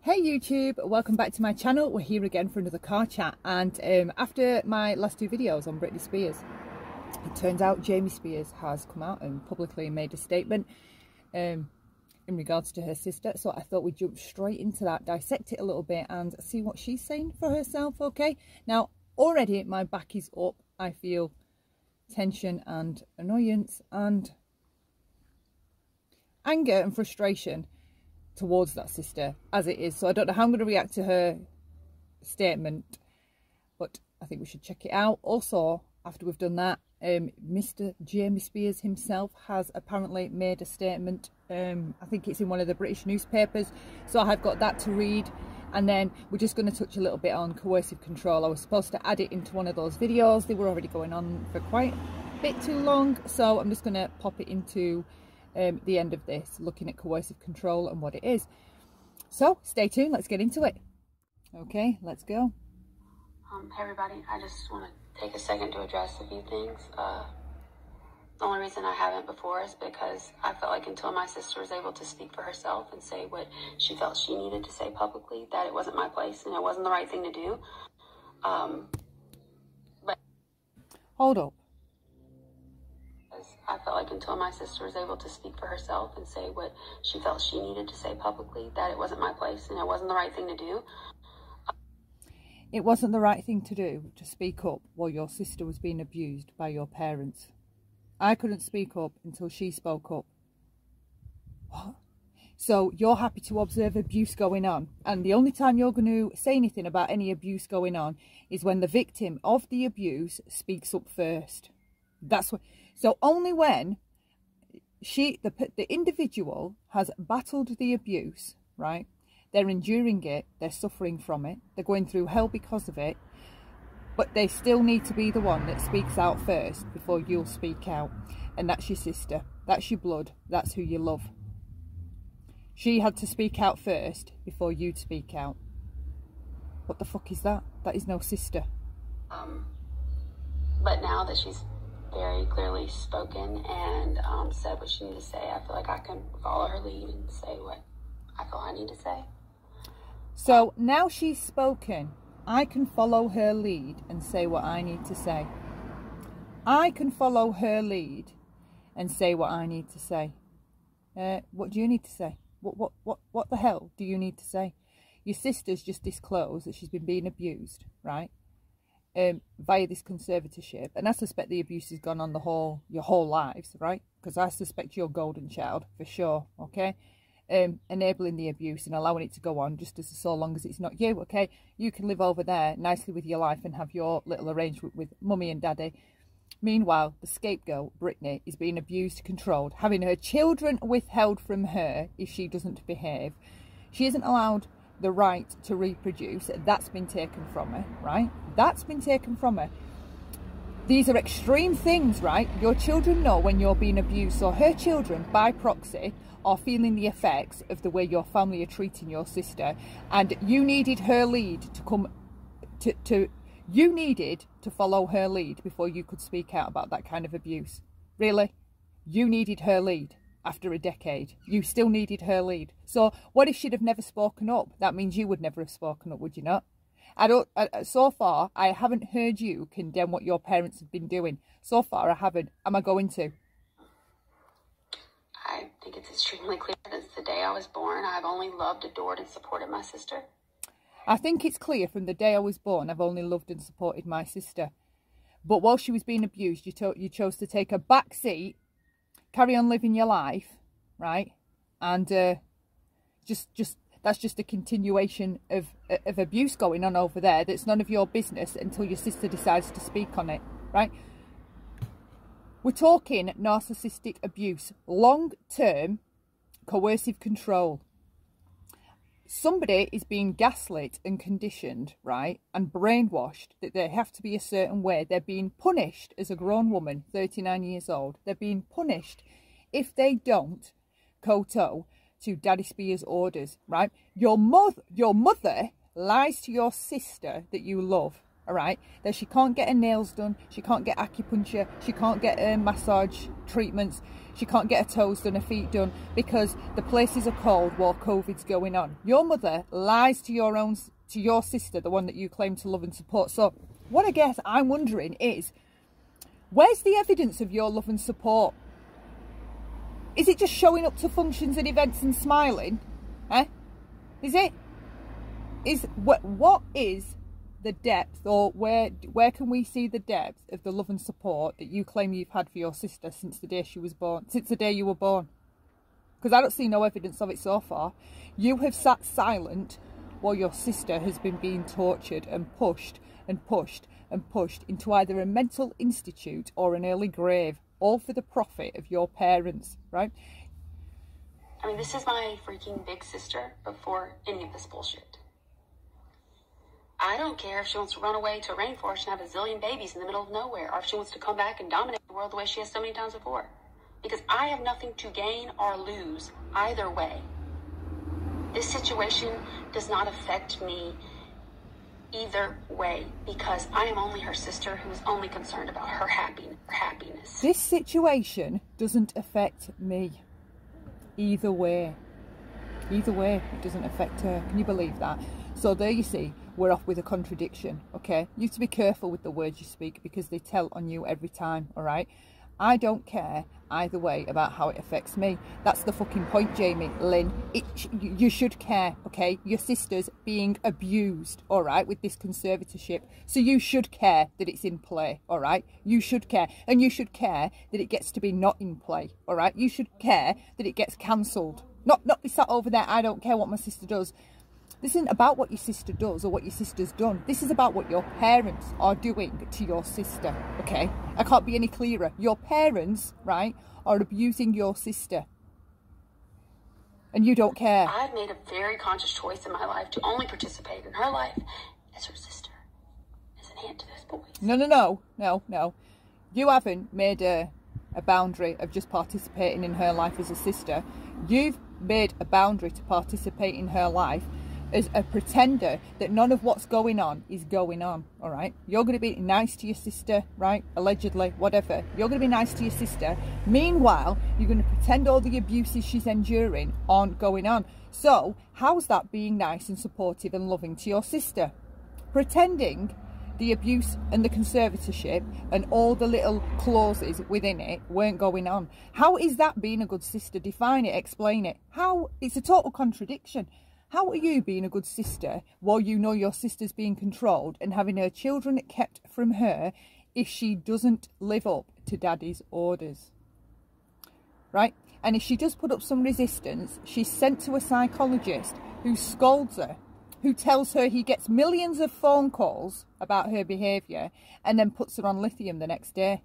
Hey YouTube, welcome back to my channel. We're here again for another car chat, and after my last two videos on Britney Spears, it turns out Jamie Spears has come out and publicly made a statement in regards to her sister. So I thought we'd jump straight into that, dissect it a little bit and see what she's saying for herself. Okay, now already my back is up. I feel tension and annoyance and anger and frustration towards that sister as it is. So I don't know how I'm going to react to her statement, but I think we should check it out. Also, after we've done that, Mr. Jamie Spears himself has apparently made a statement. I think it's in one of the British newspapers, so I've got that to read. And then we're just going to touch a little bit on coercive control. I was supposed to add it into one of those videos. They were already going on for quite a bit too long, so I'm just going to pop it into the end of this, looking at coercive control and what it is. So stay tuned, let's get into it. Okay, let's go. Hey everybody, I just want to take a second to address a few things. The only reason I haven't before is because I felt like until my sister was able to speak for herself and say what she felt she needed to say publicly, that it wasn't my place and it wasn't the right thing to do. But hold up. I felt like until my sister was able to speak for herself and say what she felt she needed to say publicly, that it wasn't my place and it wasn't the right thing to do. It wasn't the right thing to do to speak up while your sister was being abused by your parents. I couldn't speak up until she spoke up. What? So you're happy to observe abuse going on, and the only time you're going to say anything about any abuse going on is when the victim of the abuse speaks up first. That's what. So only when the individual has battled the abuse, right? They're enduring it, they're suffering from it, they're going through hell because of it, but they still need to be the one that speaks out first before you'll speak out. And that's your sister, that's your blood, that's who you love. She had to speak out first before you'd speak out. What the fuck is that? That is no sister. But now that she's very clearly spoken and said what she needed to say, I feel like I can follow her lead and say what I feel I need to say. So now she's spoken, I can follow her lead and say what I need to say. I can follow her lead and say what I need to say. What do you need to say? What the hell do you need to say? Your sister's just disclosed that she's been being abused, right? Via this conservatorship, and I suspect the abuse has gone on your whole lives, right? Because I suspect you're golden child for sure. Okay, enabling the abuse and allowing it to go on just as so long as it's not you. Okay, you can live over there nicely with your life and have your little arrangement with mummy and daddy. Meanwhile, the scapegoat Britney is being abused, controlled, having her children withheld from her if she doesn't behave. She isn't allowed the right to reproduce. That's been taken from her, right? That's been taken from her. These are extreme things, right? Your children know when you're being abused, so her children by proxy are feeling the effects of the way your family are treating your sister, and you needed her lead to come you needed to follow her lead before you could speak out about that kind of abuse. Really? You needed her lead. After a decade, you still needed her lead. So what if she'd have never spoken up? That means you would never have spoken up, would you not? So far, I haven't heard you condemn what your parents have been doing. So far, I haven't. Am I going to? I think it's extremely clear that since the day I was born, I've only loved, adored, and supported my sister. I think it's clear from the day I was born, I've only loved and supported my sister. But while she was being abused, you chose to take a back seat, carry on living your life, right? And that's just a continuation of abuse going on over there. That's none of your business until your sister decides to speak on it, right? We're talking narcissistic abuse, long-term coercive control. Somebody is being gaslit and conditioned, right, and brainwashed that they have to be a certain way. They're being punished as a grown woman, 39 years old. They're being punished if they don't kowtow to Daddy Spears' orders, right? Your mother lies to your sister that you love, all right, that she can't get her nails done, she can't get acupuncture, she can't get her massage treatments, she can't get her toes done, her feet done, because the places are cold while COVID's going on. Your mother lies to your sister, the one that you claim to love and support. So what I guess I'm wondering is, where's the evidence of your love and support? Is it just showing up to functions and events and smiling? Eh? Is it? What is the depth, or where can we see the depth of the love and support that you claim you've had for your sister since the day she was born, since the day you were born? Because I don't see no evidence of it so far. You have sat silent while your sister has been being tortured and pushed and pushed and pushed into either a mental institute or an early grave, all for the profit of your parents, right? I mean, this is my freaking big sister before any of this bullshit. I don't care if she wants to run away to a rainforest and have a zillion babies in the middle of nowhere, or if she wants to come back and dominate the world the way she has so many times before. Because I have nothing to gain or lose either way. This situation does not affect me either way, because I am only her sister who is only concerned about her happiness. This situation doesn't affect me either way. Either way, it doesn't affect her. Can you believe that? So there you see, we're off with a contradiction, okay? You have to be careful with the words you speak, because they tell on you every time, all right? I don't care either way about how it affects me. That's the fucking point, Jamie-Lynn. You should care, okay? Your sister's being abused, all right, with this conservatorship. So you should care that it's in play, all right? You should care. And you should care that it gets to be not in play, all right? You should care that it gets cancelled. Not be sat over there, I don't care what my sister does. This isn't about what your sister does or what your sister's done. This is about what your parents are doing to your sister, okay? I can't be any clearer. Your parents, right, are abusing your sister. And you don't care. I've made a very conscious choice in my life to only participate in her life as her sister, as an aunt to those boys. No. You haven't made a boundary of just participating in her life as a sister. You've made a boundary to participate in her life as a pretender that none of what's going on is going on, all right? You're going to be nice to your sister, right? Allegedly, whatever. You're going to be nice to your sister. Meanwhile, you're going to pretend all the abuses she's enduring aren't going on. So, how's that being nice and supportive and loving to your sister? Pretending the abuse and the conservatorship and all the little clauses within it weren't going on. How is that being a good sister? Define it, explain it. How? It's a total contradiction. How are you being a good sister while you know your sister's being controlled and having her children kept from her if she doesn't live up to daddy's orders? Right? And if she does put up some resistance, she's sent to a psychologist who scolds her, who tells her he gets millions of phone calls about her behaviour and then puts her on lithium the next day.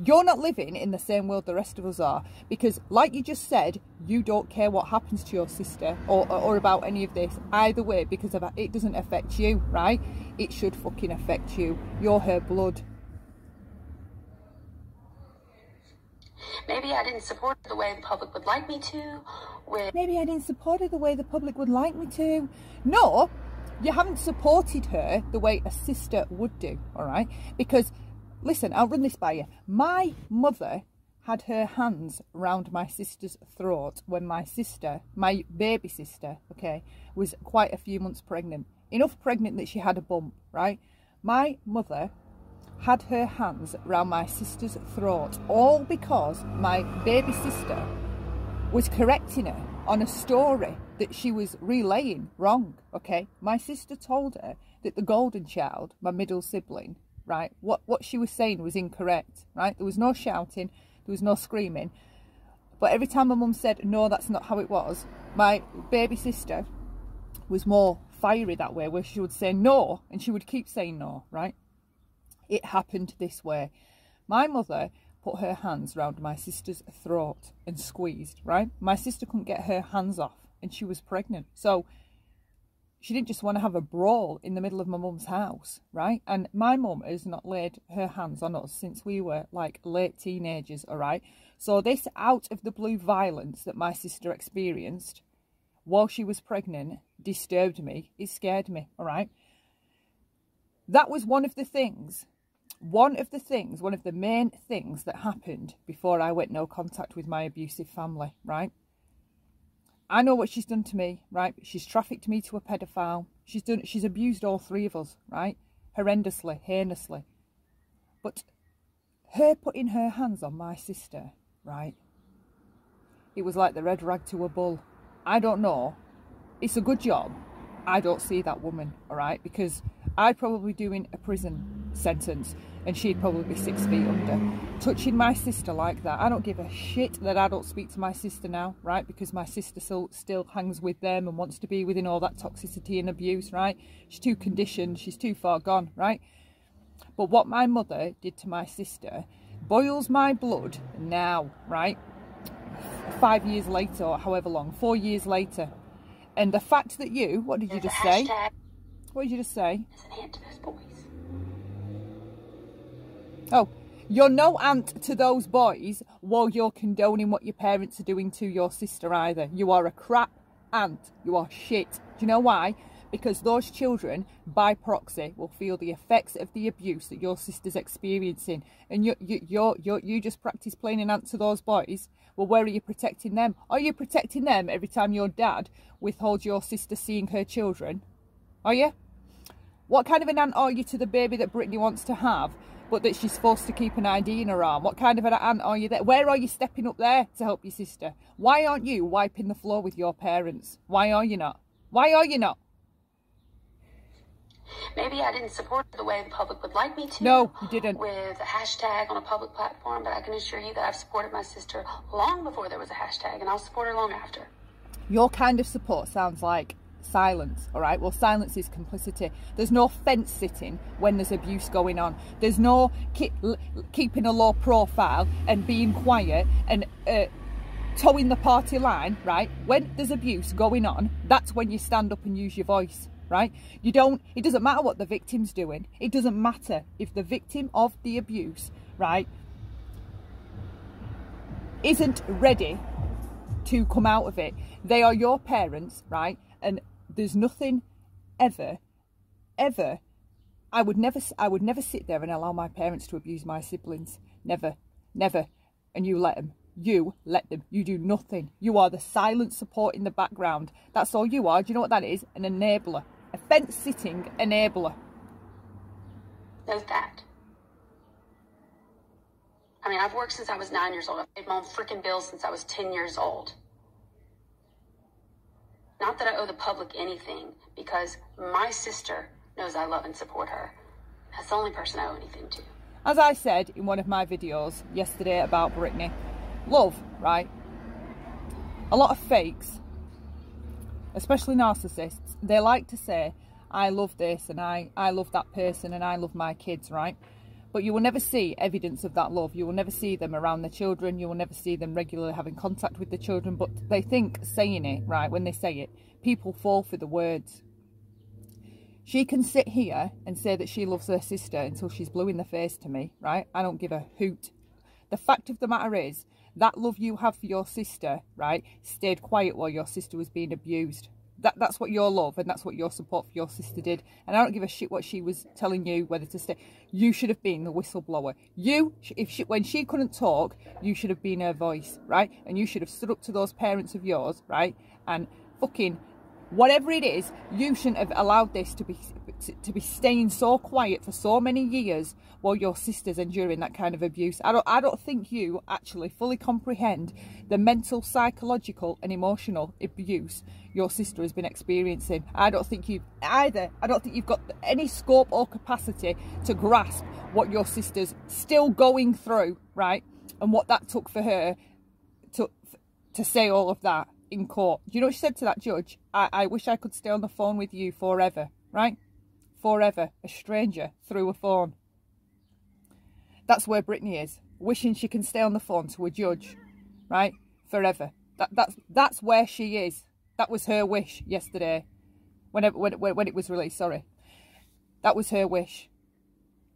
You're not living in the same world the rest of us are, because like you just said, you don't care what happens to your sister or about any of this either way, because of it doesn't affect you, right? It should fucking affect you. You're her blood. Maybe I didn't support her the way the public would like me to. Maybe I didn't support her the way the public would like me to. No, you haven't supported her the way a sister would do, all right? Because listen, I'll run this by you. My mother had her hands round my sister's throat when my sister, my baby sister, okay, was quite a few months pregnant. Enough pregnant that she had a bump, right? My mother had her hands round my sister's throat, all because my baby sister was correcting her on a story that she was relaying wrong, okay? My sister told her that the golden child, my middle sibling, right, what she was saying was incorrect, right? There was no shouting, there was no screaming, but every time my mum said, no, that's not how it was, my baby sister was more fiery that way, where she would say no, and she would keep saying no, right? It happened this way. My mother put her hands round my sister's throat and squeezed, right? My sister couldn't get her hands off, and she was pregnant, so she didn't just want to have a brawl in the middle of my mum's house, right? And my mum has not laid her hands on us since we were like late teenagers, all right? So this out of the blue violence that my sister experienced while she was pregnant disturbed me. It scared me, all right? That was one of the main things that happened before I went no contact with my abusive family, right? I know what she's done to me, right? She's trafficked me to a pedophile. She's abused all three of us, right? Horrendously, heinously. But her putting her hands on my sister, right? It was like the red rag to a bull. I don't know. It's a good job. I don't see that woman, all right? Because I'd probably be doing a prison sentence and she'd probably be 6 feet under. Touching my sister like that, I don't give a shit that I don't speak to my sister now, right? Because my sister still hangs with them and wants to be within all that toxicity and abuse, right? She's too conditioned, she's too far gone, right? But what my mother did to my sister boils my blood now, right? 5 years later, or however long, 4 years later. And the fact that you, what did you just say? What did you just say? As an aunt to those boys. Oh, you're no aunt to those boys while you're condoning what your parents are doing to your sister either. You are a crap aunt. You are shit. Do you know why? Because those children, by proxy, will feel the effects of the abuse that your sister's experiencing. And you just practice playing an aunt to those boys. Well, where are you protecting them? Are you protecting them every time your dad withholds your sister seeing her children? Are you? What kind of an aunt are you to the baby that Brittany wants to have, but that she's forced to keep an ID in her arm? What kind of an aunt are you there? Where are you stepping up there to help your sister? Why aren't you wiping the floor with your parents? Why are you not? Why are you not? Maybe I didn't support the way the public would like me to. No, you didn't. With a hashtag on a public platform, but I can assure you that I've supported my sister long before there was a hashtag, and I'll support her long after. Your kind of support sounds like silence, all right? Well, silence is complicity. There's no fence sitting when there's abuse going on. There's no keeping a low profile and being quiet and towing the party line, right? When there's abuse going on, that's when you stand up and use your voice, right? You don't, it doesn't matter what the victim's doing. It doesn't matter if the victim of the abuse, right, isn't ready to come out of it. They are your parents, right? And there's nothing ever, I would never sit there and allow my parents to abuse my siblings. Never. And you let them. You let them. You do nothing. You are the silent support in the background. That's all you are. Do you know what that is? An enabler. A fence-sitting enabler. There's that. I mean, I've worked since I was 9 years old. I've paid my own freaking bills since I was 10 years old. Not that I owe the public anything, because my sister knows I love and support her. That's the only person I owe anything to. As I said in one of my videos yesterday about Brittany, love, right? A lot of fakes, especially narcissists, they like to say, I love this and I love that person and I love my kids, right? But you will never see evidence of that love. You will never see them around the children. You will never see them regularly having contact with the children. But they think saying it, right, when they say it, people fall for the words. She can sit here and say that she loves her sister until she's blue in the face to me, right? I don't give a hoot. The fact of the matter is, that love you have for your sister, right, stayed quiet while your sister was being abused. That's what your love and that's what your support for your sister did. And I don't give a shit what she was telling you, whether to stay. You should have been the whistleblower. When she couldn't talk, you should have been her voice, right? And you should have stood up to those parents of yours, right? And fucking whatever it is, you shouldn't have allowed this to be staying so quiet for so many years while your sister's enduring that kind of abuse. I don't think you actually fully comprehend the mental, psychological and emotional abuse your sister has been experiencing. I don't think you've got any scope or capacity to grasp what your sister's still going through, right? And what that took for her to say all of that in court. Do you know what she said to that judge? I wish I could stay on the phone with you forever, right? Forever. A stranger through a phone. That's where Brittany is. Wishing she can stay on the phone to a judge, right? Forever. That's where she is. That was her wish yesterday. When it was released, sorry. That was her wish.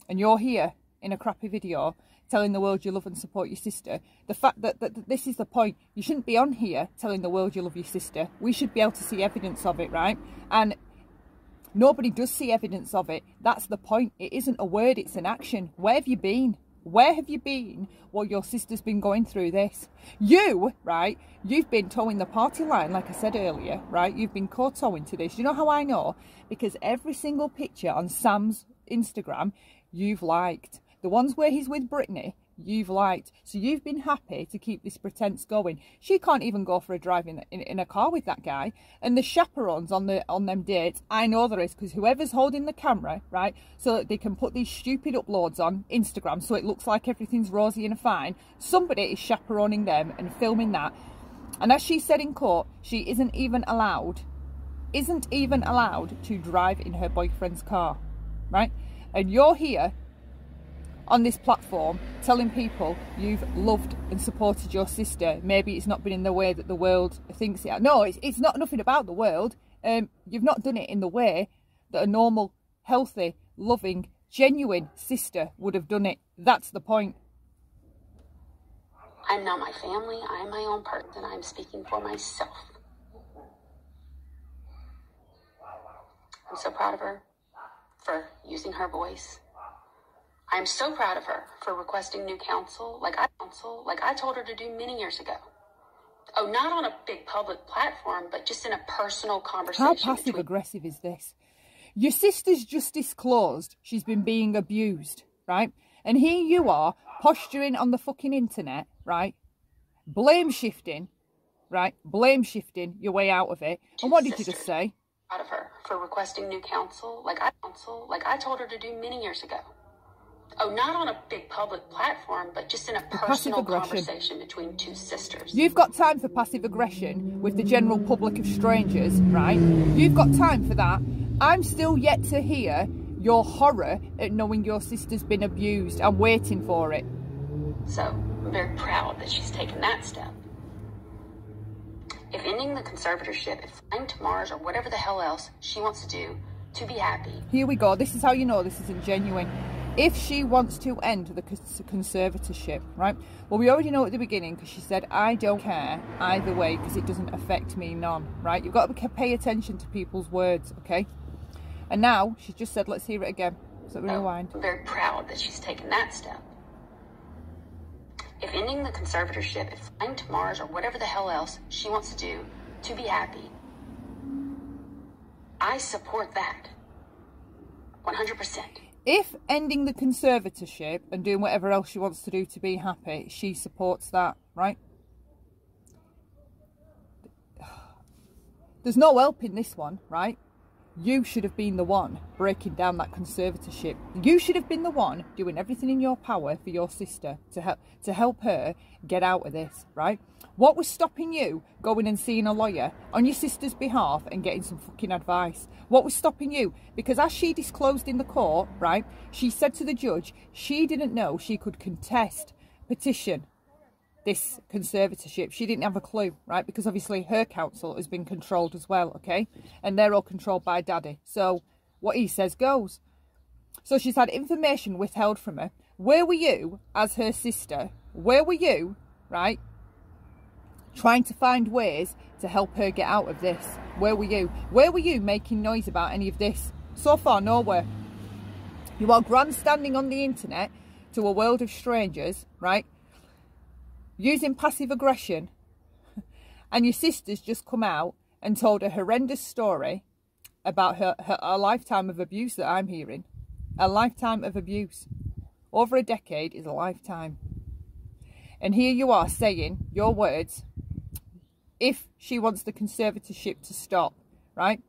And you're here in a crappy video telling the world you love and support your sister. The fact that this is the point. You shouldn't be on here telling the world you love your sister. We should be able to see evidence of it, right? And Nobody does see evidence of it. That's the point. It isn't a word, it's an action. Where have you been? Where have you been while your sister's been going through this? You, right, you've been towing the party line, like I said earlier, right? You've been co-towing to this. You know how I know? Because every single picture on Sam's Instagram, you've liked. The ones where he's with Brittany, you've liked. So you've been happy to keep this pretense going. She can't even go for a drive in a car with that guy. And the chaperones on them dates, I know there is, because whoever's holding the camera, right, so that they can put these stupid uploads on Instagram so it looks like everything's rosy and fine, somebody is chaperoning them and filming that. And as she said in court, she isn't even allowed to drive in her boyfriend's car, right? And you're here on this platform telling people you've loved and supported your sister. Maybe it's not been in the way that the world thinks it. No, it's not nothing about the world. You've not done it in the way that a normal, healthy, loving, genuine sister would have done it. That's the point. I'm not my family. I'm my own person. I'm speaking for myself. I'm so proud of her for using her voice. I'm so proud of her for requesting new counsel, like I told her to do many years ago. Oh, not on a big public platform, but just in a personal conversation. How passive-aggressive is this? Your sister's just disclosed she's been being abused, right? And here you are, posturing on the fucking internet, right? Blame shifting, right? Blame shifting your way out of it. And what did you just say? Proud of her for requesting new counsel, like I told her to do many years ago. Oh, not on a big public platform, but just in a personal conversation between two sisters. You've got time for passive aggression with the general public of strangers, right? You've got time for that. I'm still yet to hear your horror at knowing your sister's been abused. I'm waiting for it. So, I'm very proud that she's taken that step. If ending the conservatorship, if flying to Mars, or whatever the hell else she wants to do to be happy. Here we go. This is how you know this isn't genuine. If she wants to end the conservatorship, right? Well, we already know at the beginning, because she said, I don't care either way because it doesn't affect me none, right? You've got to pay attention to people's words, okay? And now she's just said, let's hear it again. So rewind. I'm very proud that she's taken that step. If ending the conservatorship, if flying to Mars, or whatever the hell else she wants to do to be happy, I support that 100%. If ending the conservatorship and doing whatever else she wants to do to be happy, she supports that, right? There's no help in this one, right? You should have been the one breaking down that conservatorship. You should have been the one doing everything in your power for your sister to help her get out of this, right? What was stopping you going and seeing a lawyer on your sister's behalf and getting some fucking advice? What was stopping you? Because as she disclosed in the court, right, she said to the judge she didn't know she could petition this conservatorship. She didn't have a clue, right? Because obviously her counsel has been controlled as well, okay? And they're all controlled by daddy. So what he says goes. So she's had information withheld from her. Where were you as her sister? Where were you, right, trying to find ways to help her get out of this? Where were you? Where were you making noise about any of this? So far, nowhere. You are grandstanding on the internet to a world of strangers, right, using passive aggression, and your sister's just come out and told a horrendous story about her lifetime of abuse that I'm hearing. A lifetime of abuse. Over a decade is a lifetime. And here you are saying your words, if she wants the conservatorship to stop, right?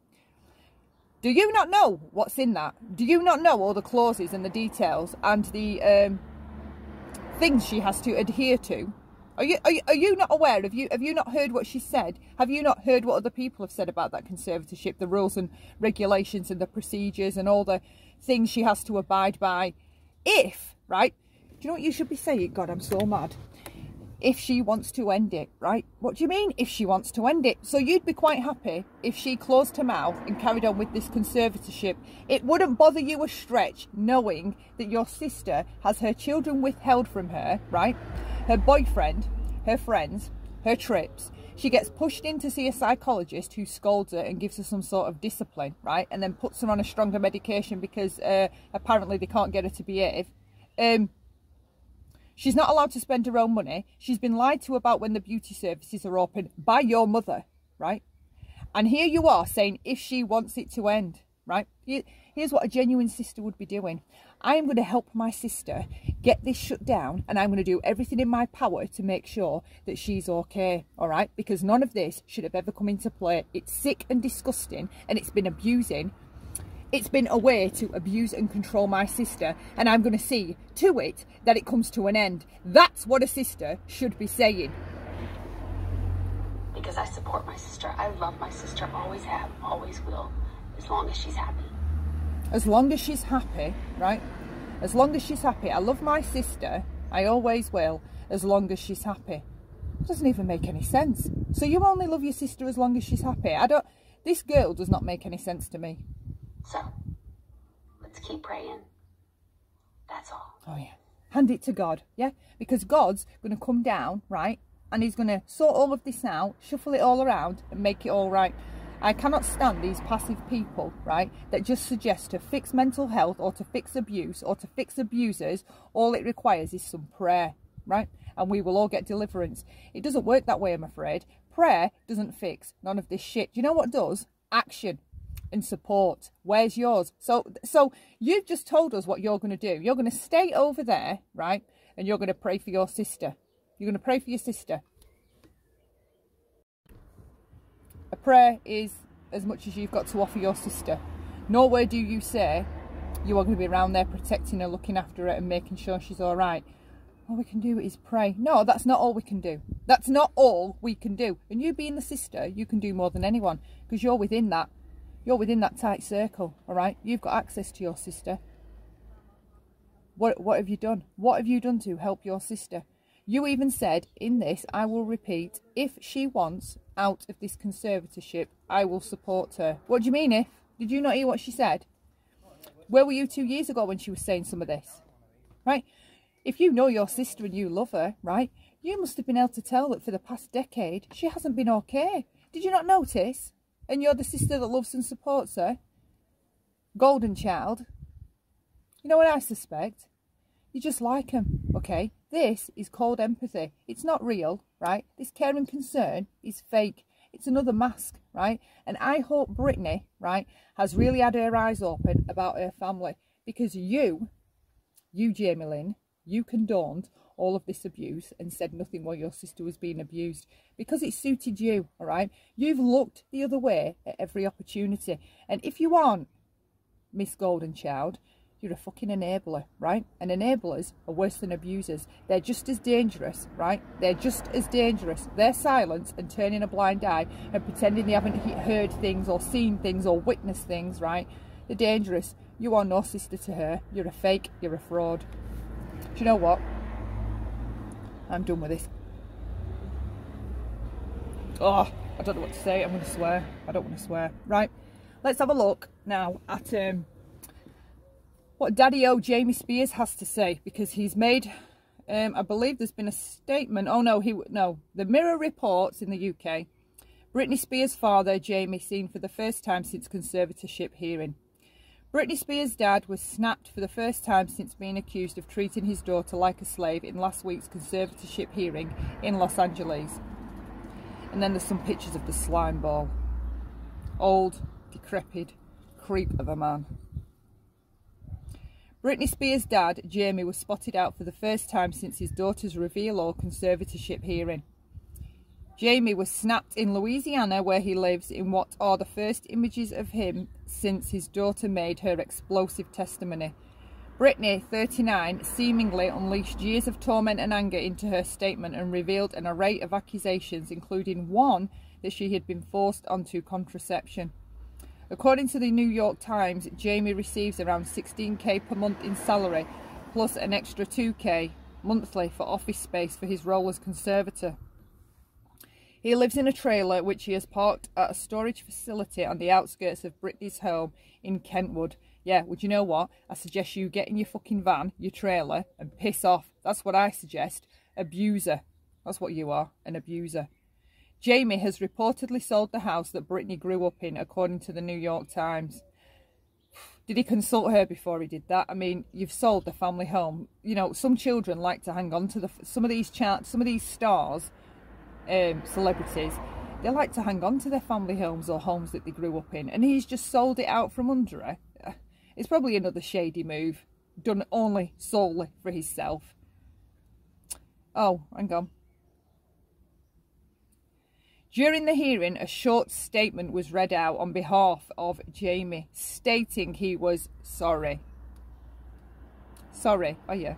Do you not know what's in that? Do you not know all the clauses and the details and the things she has to adhere to? Are you not aware? Have you not heard what she said? Have you not heard what other people have said about that conservatorship, the rules and regulations and the procedures and all the things she has to abide by? If, right? Do you know what you should be saying? God, I'm so mad. If she wants to end it, right? What do you mean if she wants to end it? So you'd be quite happy if she closed her mouth and carried on with this conservatorship. It wouldn't bother you a stretch knowing that your sister has her children withheld from her, right? Her boyfriend, her friends, her trips. She gets pushed in to see a psychologist who scolds her and gives her some sort of discipline, right? And then puts her on a stronger medication because apparently they can't get her to behave. She's not allowed to spend her own money. She's been lied to about when the beauty services are open by your mother, right? And here you are saying if she wants it to end, right? Here's what a genuine sister would be doing. I am going to help my sister get this shut down, and I'm going to do everything in my power to make sure that she's okay, all right? Because none of this should have ever come into play. It's sick and disgusting, and it's been abusing. It's been a way to abuse and control my sister, and I'm going to see to it that it comes to an end. That's what a sister should be saying. Because I support my sister. I love my sister. Always have, always will. As long as she's happy. As long as she's happy, right? As long as she's happy. I love my sister. I always will. As long as she's happy. It doesn't even make any sense. So you only love your sister as long as she's happy. This girl does not make any sense to me. So, let's keep praying. That's all. Oh yeah. Hand it to God, yeah? Because God's going to come down, right? And he's going to sort all of this out, shuffle it all around and make it all right. I cannot stand these passive people, right, that just suggest to fix mental health or to fix abuse or to fix abusers. All it requires is some prayer, right? And we will all get deliverance. It doesn't work that way, I'm afraid. Prayer doesn't fix none of this shit. Do you know what does? Action and support. Where's yours? So you've just told us what you're going to do. You're going to stay over there, right? And you're going to pray for your sister. You're going to pray for your sister. A prayer is as much as you've got to offer your sister. Nowhere do you say you are going to be around there protecting her, looking after her and making sure she's all right. All we can do is pray. No, that's not all we can do. That's not all we can do. And you being the sister, you can do more than anyone because you're within that. You're within that tight circle, all right? You've got access to your sister. What have you done? What have you done to help your sister? You even said in this, I will repeat, if she wants out of this conservatorship, I will support her. What do you mean if? Did you not hear what she said? Where were you 2 years ago when she was saying some of this? Right? If you know your sister and you love her, right, you must have been able to tell that for the past decade, she hasn't been okay. Did you not notice? And you're the sister that loves and supports her. Golden child. You know what I suspect? You just like him, okay? This is called empathy. It's not real, right? This care and concern is fake. It's another mask, right? And I hope Brittany, right, has really had her eyes open about her family. Because you, Jamie-Lynn, you condoned all of this abuse and said nothing while your sister was being abused. Because it suited you, all right? You've looked the other way at every opportunity. And if you aren't Miss Golden Child, you're a fucking enabler, right? And enablers are worse than abusers. They're just as dangerous, right? They're just as dangerous. Their silence and turning a blind eye and pretending they haven't heard things or seen things or witnessed things, right? They're dangerous. You are no sister to her. You're a fake. You're a fraud. Do you know what? I'm done with this. Oh, I don't know what to say. I'm going to swear. I don't want to swear. Right. Let's have a look now at what Daddy-O Jamie Spears has to say, because he's made, I believe there's been a statement. Oh no, the Mirror reports in the UK, Britney Spears' father, Jamie, seen for the first time since conservatorship hearing. Britney Spears' dad was snapped for the first time since being accused of treating his daughter like a slave in last week's conservatorship hearing in Los Angeles. And then there's some pictures of the slime ball. Old, decrepit, creep of a man. Britney Spears' dad, Jamie, was spotted out for the first time since his daughter's reveal or conservatorship hearing. Jamie was snapped in Louisiana, where he lives, in what are the first images of him since his daughter made her explosive testimony. Britney, 39, seemingly unleashed years of torment and anger into her statement and revealed an array of accusations, including one that she had been forced onto contraception. According to the New York Times, Jamie receives around $16,000 per month in salary, plus an extra $2,000 monthly for office space for his role as conservator. He lives in a trailer which he has parked at a storage facility on the outskirts of Britney's home in Kentwood. Yeah, would you know what? I suggest you get in your fucking van, your trailer, and piss off. That's what I suggest. Abuser. That's what you are, an abuser. Jamie has reportedly sold the house that Brittany grew up in, according to the New York Times. Did he consult her before he did that? I mean, you've sold the family home. You know, some children like to hang on to some of these stars, celebrities, they like to hang on to their family homes or homes that they grew up in, and he's just sold it out from under her. It's probably another shady move, done only solely for himself. Oh, hang on. During the hearing, a short statement was read out on behalf of Jamie, stating he was sorry. Sorry, oh yeah.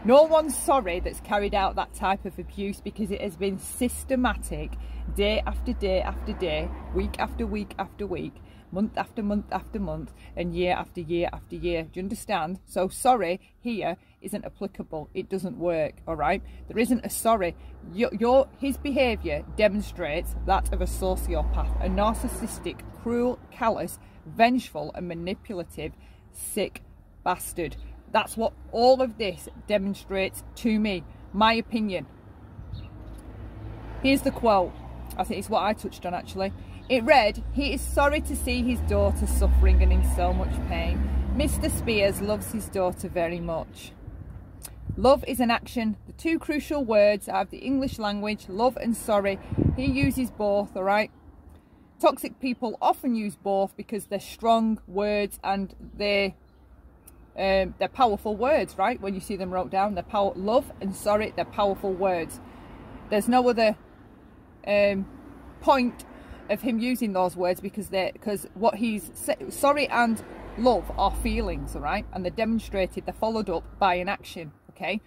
No one's sorry that's carried out that type of abuse, because it has been systematic, day after day after day, week after week after week, month after month after month, and year after year after year. Do you understand? So sorry here isn't applicable. It doesn't work, all right? There isn't a sorry. His behaviour demonstrates that of a sociopath, a narcissistic, cruel, callous, vengeful and manipulative, sick bastard. That's what all of this demonstrates to me. My opinion. Here's the quote. I think it's what I touched on, actually. It read, "He is sorry to see his daughter suffering and in so much pain. Mr. Spears loves his daughter very much." Love is an action. The two crucial words out of the English language, love and sorry. He uses both, all right? Toxic people often use both because they're strong words and they're powerful words, right? When you see them wrote down, they're love and sorry, they're powerful words. There's no other point of him using those words, because what he's sorry and love are feelings, all right? And they're demonstrated, they're followed up by an action, okay?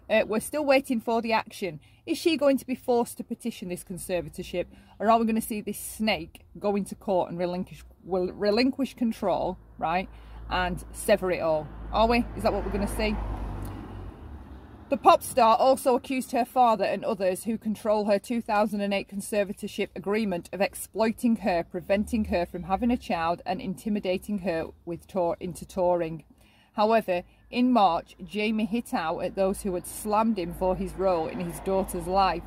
We're still waiting for the action. Is she going to be forced to petition this conservatorship, or are we going to see this snake go into court and relinquish control, right, and sever it all? Are we? Is that what we're going to see? The pop star also accused her father and others who control her 2008 conservatorship agreement of exploiting her, preventing her from having a child and intimidating her into touring. However, in March, Jamie hit out at those who had slammed him for his role in his daughter's life.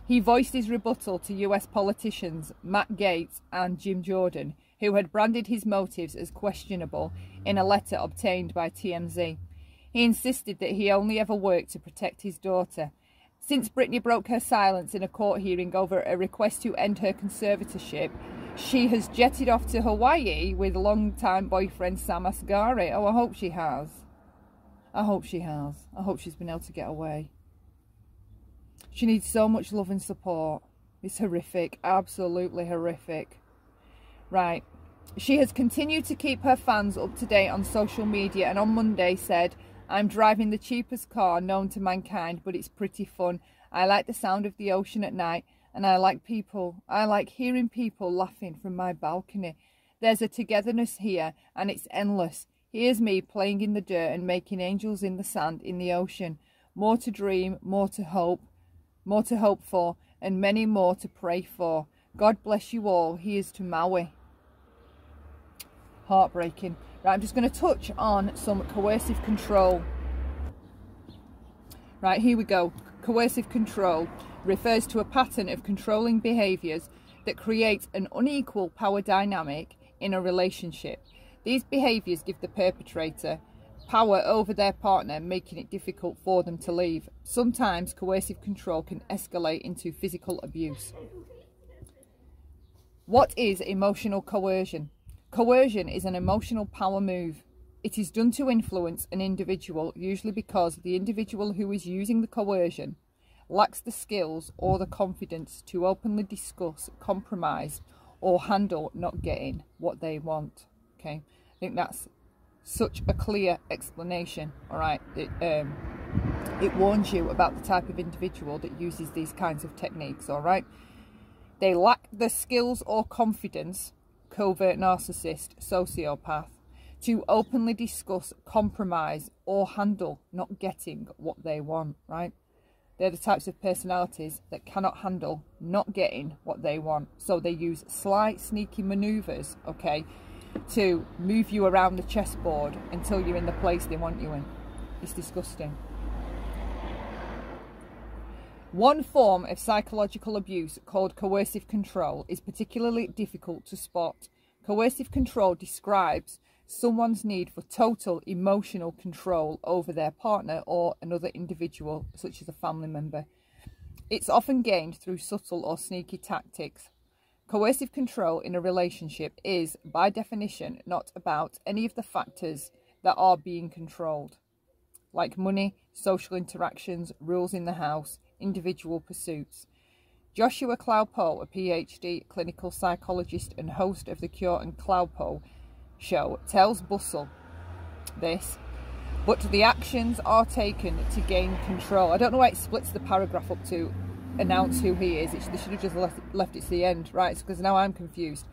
He voiced his rebuttal to US politicians Matt Gaetz and Jim Jordan, who had branded his motives as questionable in a letter obtained by TMZ. He insisted that he only ever worked to protect his daughter. Since Brittany broke her silence in a court hearing over a request to end her conservatorship, she has jetted off to Hawaii with longtime boyfriend Sam Asghari. Oh, I hope she has. I hope she has. I hope she's been able to get away. She needs so much love and support. It's horrific. Absolutely horrific. Right. She has continued to keep her fans up to date on social media, and on Monday said, "I'm driving the cheapest car known to mankind, but it's pretty fun. I like the sound of the ocean at night, and I like hearing people laughing from my balcony. There's a togetherness here, and it's endless. Here's me playing in the dirt and making angels in the sand in the ocean. More to dream, more to hope for, and many more to pray for. God bless you all. Here's to Maui." Heartbreaking. Right, I'm just going to touch on some coercive control. Right, here we go. Coercive control refers to a pattern of controlling behaviours that create an unequal power dynamic in a relationship. These behaviours give the perpetrator power over their partner, making it difficult for them to leave. Sometimes coercive control can escalate into physical abuse. What is emotional coercion? Coercion is an emotional power move. It is done to influence an individual, usually because the individual who is using the coercion lacks the skills or the confidence to openly discuss, compromise, or handle not getting what they want. Okay, I think that's such a clear explanation. All right, it warns you about the type of individual that uses these kinds of techniques. All right, they lack the skills or confidence, covert narcissist, sociopath, to openly discuss, compromise, or handle not getting what they want, right? They're the types of personalities that cannot handle not getting what they want. So they use sly, sneaky manoeuvres, okay, to move you around the chessboard until you're in the place they want you in. It's disgusting. One form of psychological abuse called coercive control is particularly difficult to spot. Coercive control describes someone's need for total emotional control over their partner or another individual, such as a family member. It's often gained through subtle or sneaky tactics. Coercive control in a relationship is, by definition, not about any of the factors that are being controlled, like money, social interactions, rules in the house, individual pursuits. Joshua Cloudpoe, a PhD clinical psychologist and host of the Cure and Cloudpoe show, tells Bustle this, but the actions are taken to gain control. I don't know why it splits the paragraph up to announce who he is. They should have just left it to the end, right? Because now I'm confused.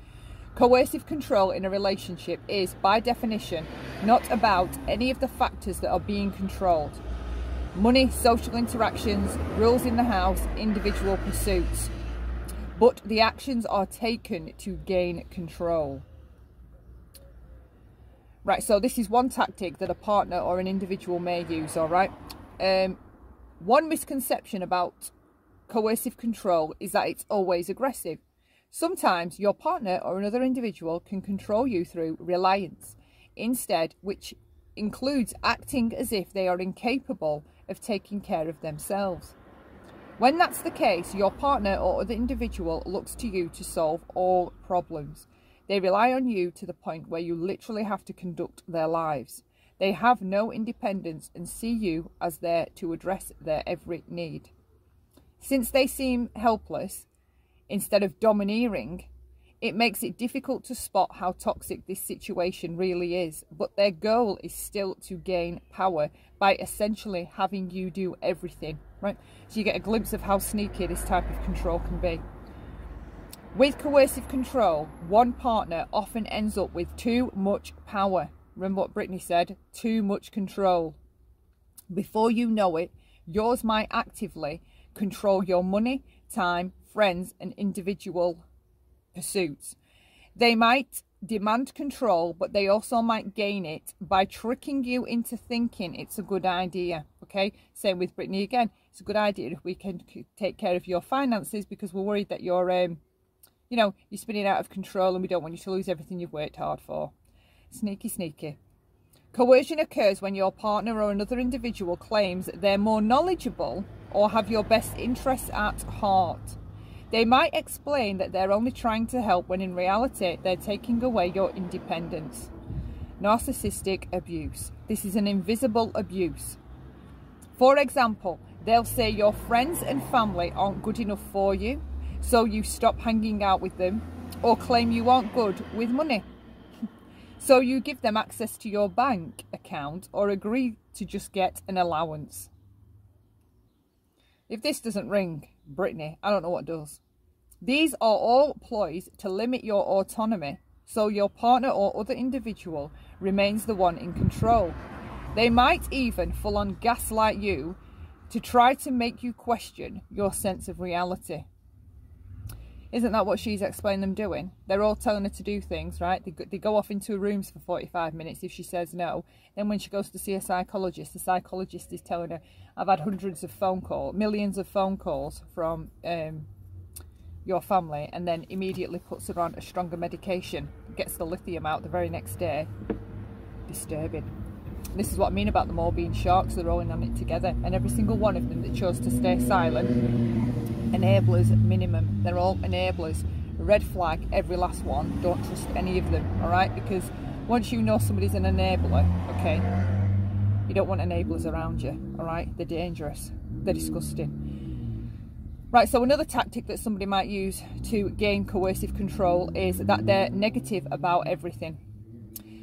Coercive control in a relationship is, by definition, not about any of the factors that are being controlled. Money, social interactions, rules in the house, individual pursuits. But the actions are taken to gain control. Right, so this is one tactic that a partner or an individual may use, all right? One misconception about coercive control is that it's always aggressive. Sometimes your partner or another individual can control you through reliance instead, which includes acting as if they are incapable of taking care of themselves. When that's the case, your partner or other individual looks to you to solve all problems. They rely on you to the point where you literally have to conduct their lives. They have no independence and see you as there to address their every need. Since they seem helpless, instead of domineering, it makes it difficult to spot how toxic this situation really is, but their goal is still to gain power by essentially having you do everything, right? So you get a glimpse of how sneaky this type of control can be. With coercive control, one partner often ends up with too much power. Remember what Brittany said? Too much control. Before you know it, yours might actively control your money, time, friends, and individual pursuits. They might demand control, but they also might gain it by tricking you into thinking it's a good idea. Okay, same with Brittany again. It's a good idea if we can take care of your finances because we're worried that you're you're spinning out of control and we don't want you to lose everything you've worked hard for. Sneaky, sneaky. Coercion occurs when your partner or another individual claims they're more knowledgeable or have your best interests at heart. They might explain that they're only trying to help when in reality they're taking away your independence. Narcissistic abuse. This is an invisible abuse. For example, they'll say your friends and family aren't good enough for you, so you stop hanging out with them, or claim you aren't good with money. So you give them access to your bank account or agree to just get an allowance. If this doesn't ring Brittany, I don't know what does. These are all ploys to limit your autonomy, so your partner or other individual remains the one in control. They might even full-on gaslight you to try to make you question your sense of reality. Isn't that what she's explained them doing? They're all telling her to do things, right? They go off into rooms for 45 minutes if she says no. Then when she goes to see a psychologist, the psychologist is telling her, I've had hundreds of phone calls, millions of phone calls from your family, and then immediately puts her on a stronger medication, gets the lithium out the very next day. Disturbing. This is what I mean about them all being sharks. They're all in on it together, and every single one of them that chose to stay silent, enablers minimum. They're all enablers. Red flag, every last one. Don't trust any of them, all right? Because once you know somebody's an enabler, okay, you don't want enablers around you, all right? They're dangerous. They're disgusting. Right, so another tactic that somebody might use to gain coercive control is that they're negative about everything.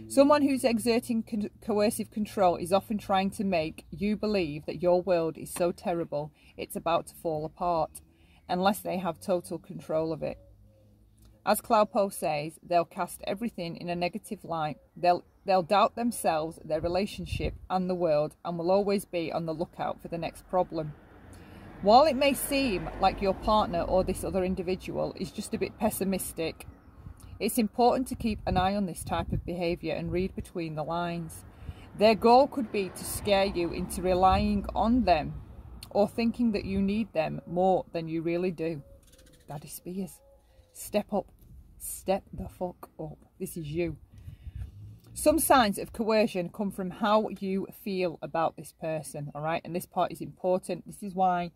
Someone who's exerting coercive control is often trying to make you believe that your world is so terrible it's about to fall apart, unless they have total control of it. As Cloudpoe says, they'll cast everything in a negative light. They'll doubt themselves, their relationship and the world, and will always be on the lookout for the next problem. While it may seem like your partner or this other individual is just a bit pessimistic, it's important to keep an eye on this type of behaviour and read between the lines. Their goal could be to scare you into relying on them or thinking that you need them more than you really do. Daddy Spears, step up. Step the fuck up. This is you. Some signs of coercion come from how you feel about this person, all right? And this part is important. This is why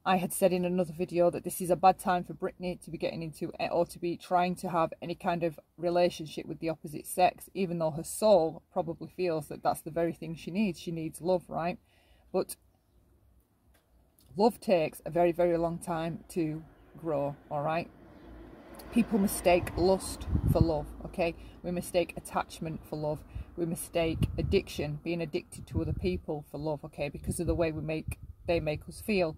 I had said in another video that this is a bad time for Brittany to be getting into, or to be trying to have any kind of relationship with the opposite sex, even though her soul probably feels that that's the very thing she needs. She needs love, right? But love takes a very, very long time to grow, all right? People mistake lust for love, okay? We mistake attachment for love. We mistake addiction, being addicted to other people, for love, okay? Because of the way they make us feel.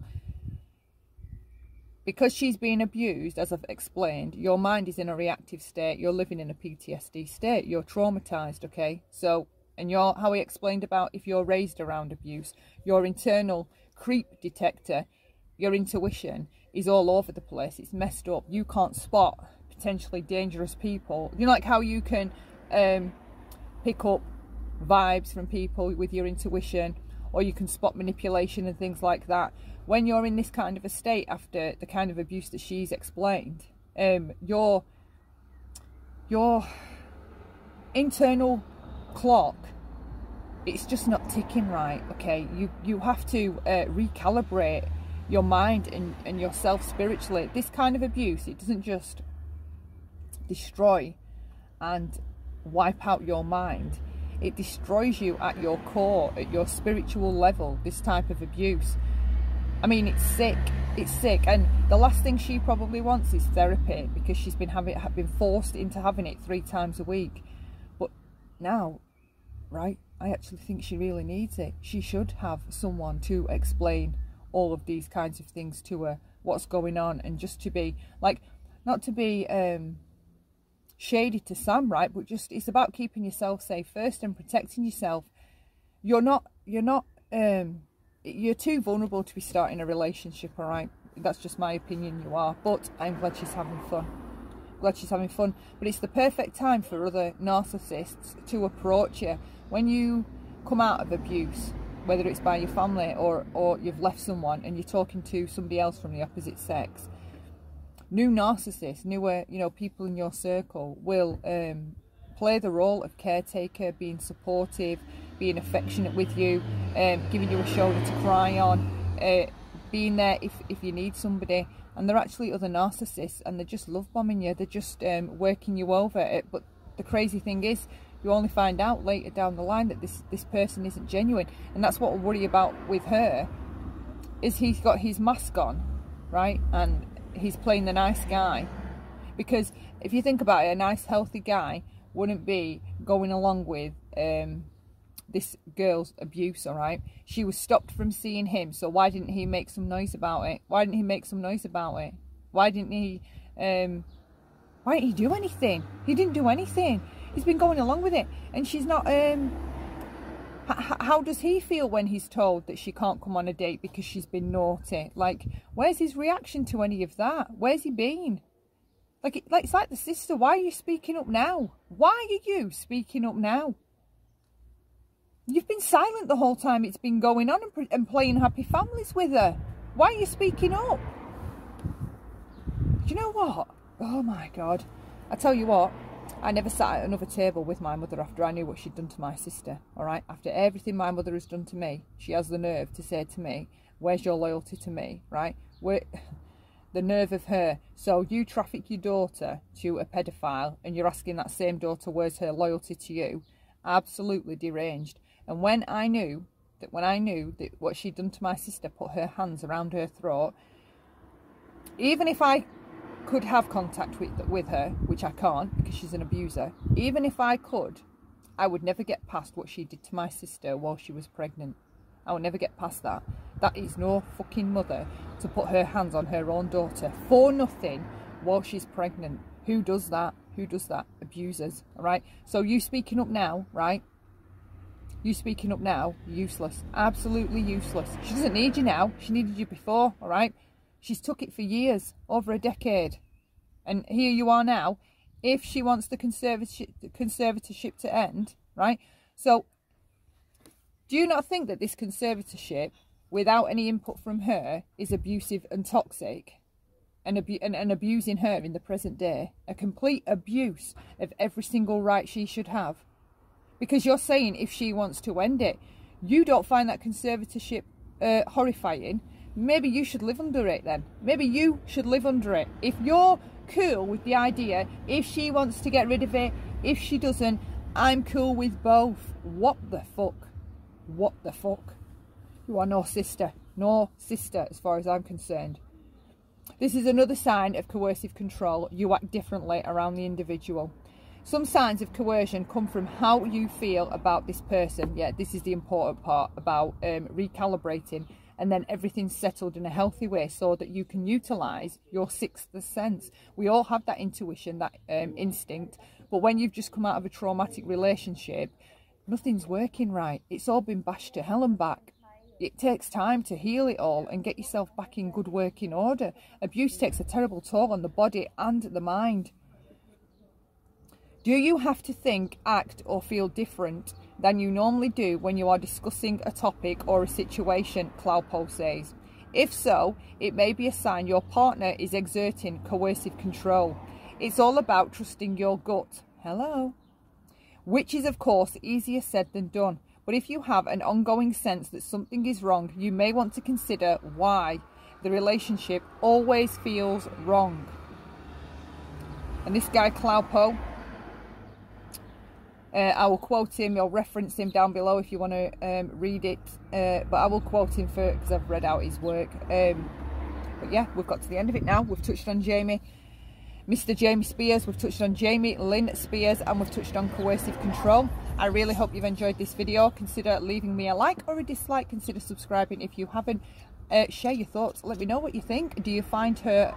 Because she's being abused, as I've explained, your mind is in a reactive state. You're living in a PTSD state. You're traumatized, okay? So, and how I explained about if you're raised around abuse, your internal creep detector, your intuition is all over the place. It's messed up. You can't spot potentially dangerous people. You know, like how you can pick up vibes from people with your intuition, or you can spot manipulation and things like that. When you're in this kind of a state after the kind of abuse that she's explained, your internal clock, it's just not ticking right, okay? You have to recalibrate your mind and yourself spiritually. This kind of abuse, it doesn't just destroy and wipe out your mind. It destroys you at your core, at your spiritual level, this type of abuse. I mean, it's sick. It's sick. And the last thing she probably wants is therapy, because she's been forced into having it 3 times a week. But now, right, I actually think she really needs it. She should have someone to explain all of these kinds of things to her, what's going on, and just to be like, not to be shady to Sam, right, but just, it's about keeping yourself safe first and protecting yourself. You're too vulnerable to be starting a relationship, all right? That's just my opinion, you are. But I'm glad she's having fun. Glad she's having fun. But it's the perfect time for other narcissists to approach you. When you come out of abuse, whether it's by your family or you've left someone and you're talking to somebody else from the opposite sex, new narcissists, newer, you know, people in your circle will play the role of caretaker, being supportive, being affectionate with you, giving you a shoulder to cry on, being there if you need somebody. And they're actually other narcissists, and they're just love bombing you. They're just working you over. But the crazy thing is, you only find out later down the line that this person isn't genuine. And that's what I worry about with her, is he's got his mask on, right? And he's playing the nice guy. Because if you think about it, a nice healthy guy wouldn't be going along with this girl's abuse, all right? She was stopped from seeing him, so why didn't he make some noise about it? Why didn't he make some noise about it? Why didn't he do anything? He didn't do anything. He's been going along with it, and she's not. How does he feel when he's told that she can't come on a date because she's been naughty? Like, where's his reaction to any of that? Where's he been? Like it's like the sister. Why are you speaking up now? Why are you speaking up now? You've been silent the whole time it's been going on, and playing happy families with her. Why are you speaking up? Do you know what? Oh my God. I tell you what, I never sat at another table with my mother after I knew what she'd done to my sister, all right? After everything my mother has done to me, she has the nerve to say to me, where's your loyalty to me, right? The nerve of her. So you traffic your daughter to a pedophile, and you're asking that same daughter where's her loyalty to you? Absolutely deranged. And when I knew that what she'd done to my sister put her hands around her throat, even if I could have contact with her, which I can't because she's an abuser, even if I could, I would never get past what she did to my sister while she was pregnant. I would never get past that. That is no fucking mother to put her hands on her own daughter for nothing while she's pregnant. Who does that? Who does that? Abusers, all right? So you speaking up now, right? You speaking up now, useless. Absolutely useless. She doesn't need you now. She needed you before, all right? She's took it for years, over a decade. And here you are now. If she wants the conservatorship to end, right? So, do you not think that this conservatorship without any input from her is abusive and toxic, and abusing her in the present day, a complete abuse of every single right she should have. Because you're saying if she wants to end it, you don't find that conservatorship horrifying, maybe you should live under it then. Maybe you should live under it. If you're cool with the idea, if she wants to get rid of it, if she doesn't, I'm cool with both. What the fuck? What the fuck? You are no sister. No sister as far as I'm concerned. This is another sign of coercive control. You act differently around the individual. Some signs of coercion come from how you feel about this person. Yeah, this is the important part about recalibrating, and then everything's settled in a healthy way so that you can utilise your sixth sense. We all have that intuition, that instinct, but when you've just come out of a traumatic relationship, nothing's working right. It's all been bashed to hell and back. It takes time to heal it all and get yourself back in good working order. Abuse takes a terrible toll on the body and the mind. Do you have to think, act or feel different than you normally do when you are discussing a topic or a situation, Cloupo says. If so, it may be a sign your partner is exerting coercive control. It's all about trusting your gut. Hello. Which is, of course, easier said than done. But if you have an ongoing sense that something is wrong, you may want to consider why the relationship always feels wrong. And this guy, Cloupo, I will quote him, I'll reference him down below if you want to read it, but I will quote him because I've read out his work. But yeah, we've got to the end of it now. We've touched on Mr. Jamie Spears, we've touched on Jamie-Lynn Spears, and we've touched on coercive control. I really hope you've enjoyed this video. Consider leaving me a like or a dislike. Consider subscribing if you haven't. Share your thoughts. Let me know what you think. Do you find her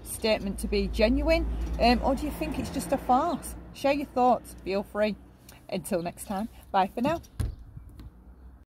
statement to be genuine, or do you think it's just a farce? Share your thoughts. Feel free. Until next time, bye for now.